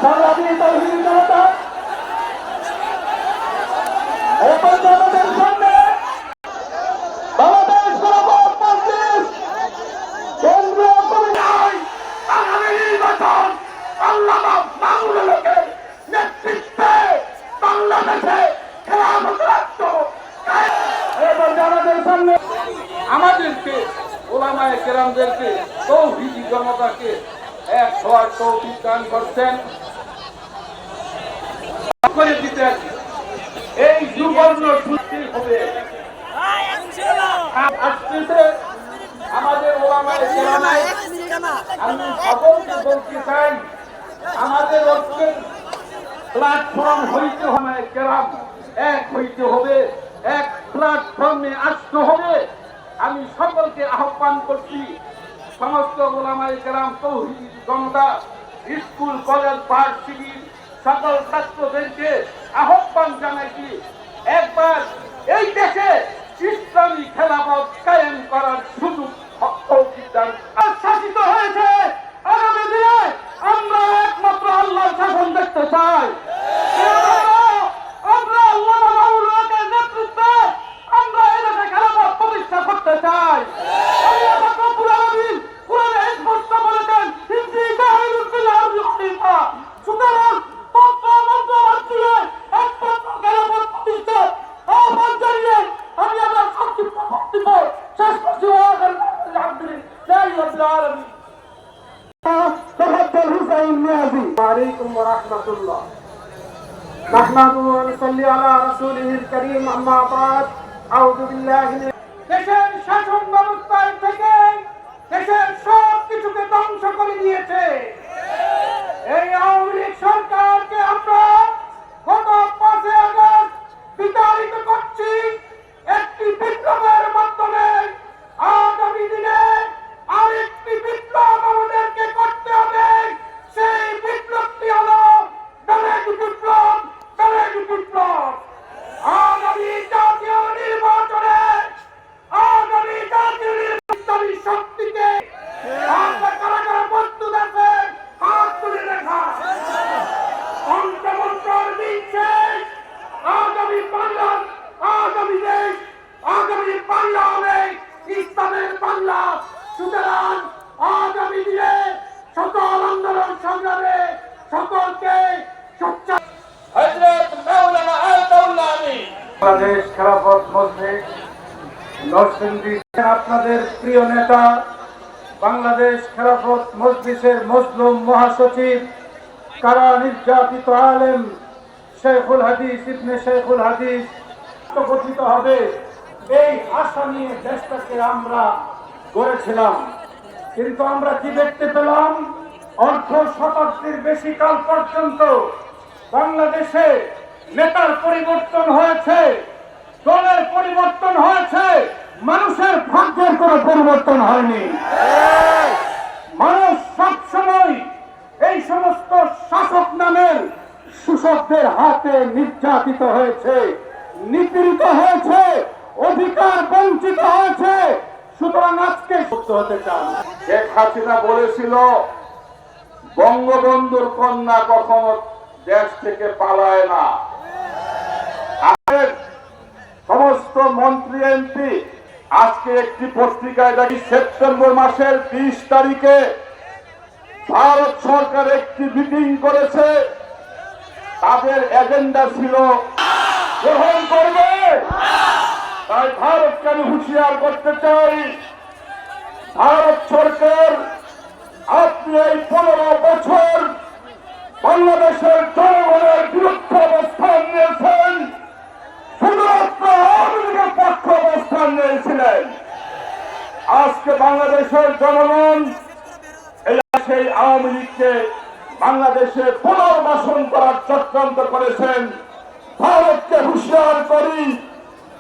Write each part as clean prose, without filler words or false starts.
সংগ্রামী তৌহিদি জনতা আমাদের সামনে বাংলাদেশ খেলাফত মজলিস কেন্দ্রীয় কমিটি আগামী নির্বাচন আল্লামা মামুনুল হকের নেতৃত্বে বাংলাদেশে খেলাফত রাষ্ট্র এবং আমাদের সামনে আমাদেরকে ওলামায়ে কেরামদেরকে তৌহিদি জনতাকে এক হওয়ার তৌফিক দান করছেন করে দিতেন। এই সুবর্ণ সুযোগ হবে আসছে আমাদের ওলামায়ে কেরাম। আমি সকলকে বলতে চাই আমাদের ঐক্যের প্ল্যাটফর্ম হইতে হবে, কেরাম এক হইতে হবে, এক প্ল্যাটফর্মে আসতে হবে। আমি সকলকে আহ্বান করছি, সমস্ত ওলামায়ে কেরাম, তৌহিদি জনতা, স্কুল কলেজ ভার্সিটি সকল ছাত্রদেরকে আহ্বান জানাইছি, একবার এই দেশে ইসলামী খেলাফত কায়েম করার সুযোগ তৌফিক দান। শাসিত হয়েছে, আগামী দিনে আমরা একমাত্র আল্লাহর শাসন দেখতে চাই। আমরা আল্লাহ মাওলানা হকের নেতৃত্বে আমরা এই দেশে খেলাফত প্রতিষ্ঠা করতে চাই। আল্লাহ রাব্বুল আলামিন কোরআনে স্পষ্ট বলেছেন, ইন্নী জাহিলুন ফিল আরদি খলিফা। সুতরাং তন্ত্র-মন্ত্র একমাত্র খেলাফত প্রতিষ্ঠা আহ্বান জানিয়ে আমি আমার সংক্ষিপ্ত বক্তব্য শেষ করছি। আলহামদুলিল্লাহ রাব্বিল আলামিন। تفضل حسين نيازي. وعليكم ورحمة الله. نحمده ونصلي على رسوله الكريم. أما بعد. أعوذ بالله من দেশের শাসন ব্যবস্থায় থেকে দেশের সব কিছুকে ধ্বংস করে দিয়েছে এই আওয়ামী লীগ সরকারকে আমরা গত 5 আগস্ট বিতাড়িত করছি একটি বিপ্লবের মাধ্যমে। আগামী দিনে আরেকটি বিপ্লব আমাদেরকে করতে হবে। সেই বিপ্লবটি হলো দলের বিপ্লব, দলের বিপ্লব। আগামী জাতীয় নির্বাচনে ইসলামী শক্তিকে আমরা কারা কারা প্রস্তুত আছেন হাত তুলে দেখা। তন্ত্রমন্ত্রের দিন শেষ। আগামী বাংলা, আগামী দেশ, আগামী বাংলা হবে ইসলামের বাংলা। সুতরাং আগামী দিনে সকল আন্দোলন সংগ্রামে সকলকে হযরত মাওলানা আতাউল্লাহ আমিন বাংলাদেশ খেলাফত মজলিস নরসিংদী আপনাদের প্রিয় নেতা, বাংলাদেশ খেলাফত মজলিসের মজলুম মহাসচিব, কারা নির্যাতিত আলেম শেখুল হাদিস ইবনে শেখুল হাদিস গঠিত হবে, এই আশা নিয়ে দেশটাকে আমরা গড়েছিলাম। কিন্তু আমরা কি দেখতে পেলাম? অর্ধ শতাব্দীর বেশি কাল পর্যন্ত বাংলাদেশে নেতার পরিবর্তন হয়েছে, দলের পরিবর্তন হয়েছে, মানুষের ভাগ্যের কোনো পরিবর্তন হয়নি। মানুষ সবসময় এই সমস্ত শাসক নামের শোষকদের হাতে নির্যাতিত হয়েছে, নিপীড়িত হয়েছে, অধিকার বঞ্চিত হয়েছে। সুতরাং আজকে মুক্ত হতে চান। শেখ হাসিনা বলেছিল বঙ্গবন্ধুর কন্যা কখনো দেশ থেকে পালায় না। সমস্ত মন্ত্রী এমপি আজকে একটি পত্রিকায় দেখি সেপ্টেম্বর মাসের 20 তারিখে ভারত সরকার একটি মিটিং করেছে। তাদের এজেন্ডা ছিল গ্রহণ করবে। তাই ভারতকে আমি হুঁশিয়ার করতে চাই, ভারত সরকার আপনি এই 15 বছর বাংলাদেশের জনগণের বিরুদ্ধে অবস্থান নিয়েছেন, শুধুমাত্র আওয়ামী লীগের পক্ষে অবস্থান নিয়েছিলেন। আজকে বাংলাদেশের জনগণ সেই আওয়ামী লীগকে বাংলাদেশে পুনর্বাসন করার চক্রান্ত করেছেন। ভারতকে হুঁশিয়ার করি,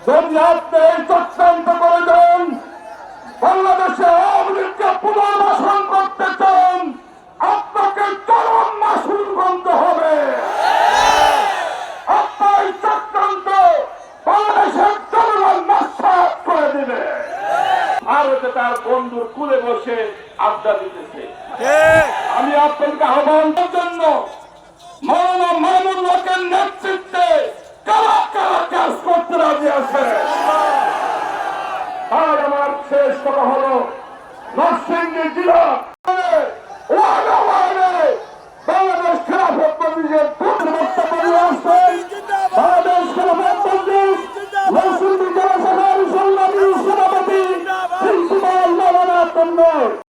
যদি আপনি এই চক্রান্ত করে দেন, বাংলাদেশে আওয়ামী লীগকে পুনর্বাসন করতে চান, আপনাকে চরম মাসুল গুনতে হবে। আপনার চক্রান্ত বাংলাদেশের জনগণ নস্যাৎ করে দিবে। ভারতে তার বন্ধুর কুলে বসে আড্ডা দিতেছে। আমি আপনাকে আহ্বান জন্য মাওলানা মামুনুল হকের নেতৃত্বে কারা কারা কাজ করতে রাজি আছে। আর আমার শেষ কথা হলো নরসিংদী জেলা